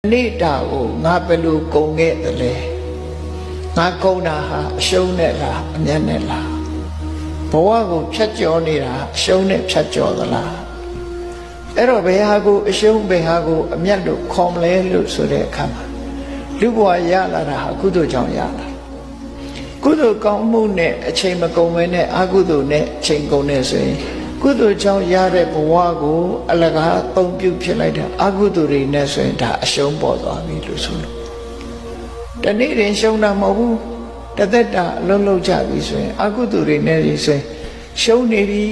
Nita o ngapelu konge tele ngakona ha shone la nyane la bawa ko phyatjo nida shone phyatjo dala ero be ha ko ashung be ha ko amyat lo khom le lo so de akha ma lu bwa ya la da ha kudo jaung ya la kudo kaung mu ne achain ma kaung me ne akudo ne achain kaung ne so yin kudo jaung ya de bawa ko alaga taung pyu phit lai da akudo ri ne so yin da ashung paw twa bi lo so lo tani rin shung na ma bu tatat ta long long cha bi so yin akudo ri ne ri so yin shung ni bi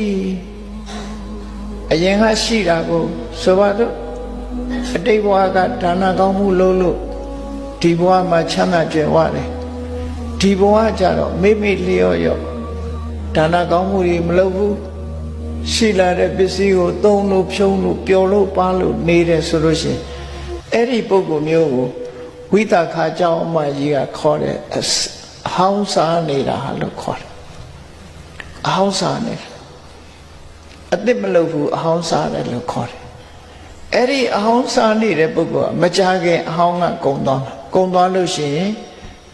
ayen ha shi da ko so ba do atai bwa ka dana kaung mu lo lo di bwa ma chana jwe wa de di bwa ja do me me lyo yo dana kaung mu ri ma lo buရှိလာတဲ့ပစ္စည်းကိုသုံးလို့ဖြုံးလို့ပျော်လို့ပါလို့နေတယ်ဆိုလို့ရှိရင်အဲ့ဒီပုဂ္ဂိုလ်မျိုးကိုဝိသခာเจ้าအမကြီးကခေါ်တယ်အဟောင်းစားနေတာဟာလို့ခေါ်တယ်အဟောင်းစားနေအစ်စ်မလုပ်ဘူးအဟောင်းစားတယ်လို့ခေါ်တယ်အဲ့ဒီအဟောင်းစားနေတဲ့ပုဂ္ဂိုလ်ကမကြခင်အဟောင်းကကုံသွားလို့ရှိရင်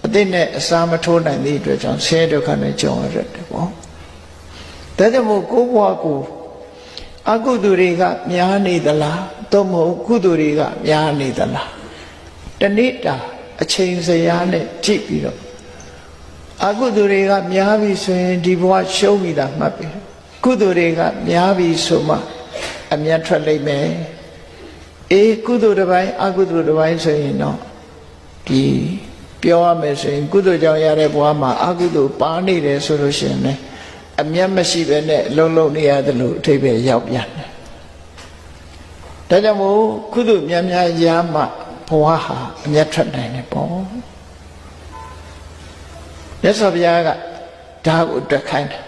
အစ်စ်နဲ့အစာမထိုးနိုင်တဲ့အတွက်ကြောင့်ဆင်းရဲဒုက္ခနဲ့ကြုံရတယ်ပေါ့ဒါကြောင့်မို့ကိုယ်ဘဝကိုအကုသိုလ်တွေကများနေသလားသို့မဟုတ်ကုသိုလ်တွေကများနေသလားတနေ့တာအချိန်စရာနဲ့ကြည့်ပြီးတော့အကုသိုလ်တွေကများပြီဆိုရင်ဒီဘဝရှုံးပြီတာမှတ်ပြီကုသိုလ်တွေကများပြီဆိုမှအမြတ်ထွက်လိမ့်မယ်အေးကုသိုလ်တစ်ပိုင်းအကုသိုလ်တစ်ပိုင်းဆိုရင်တော့ဒီပြောရမယ်ဆိုရင်ကုသိုလ်ကြောင့်ရတဲ့ဘဝမှာအကုသိုလ်ပါနေတယ်ဆိုလို့ရှိရင်လည်းအမျက်မရှိပဲနဲ့လုံးလုံးနေရတယ်လို့အထိပ္ပယ်ရောက်ပြန်တယ်။ဒါကြောင့်မို့ကုသိုလ်များများရမှဘဝဟာအမျက်ထွက်နိုင်တယ်ပေါ့။မြတ်စွာဘုရားကဒါကိုတွေ့ခိုင်းတယ်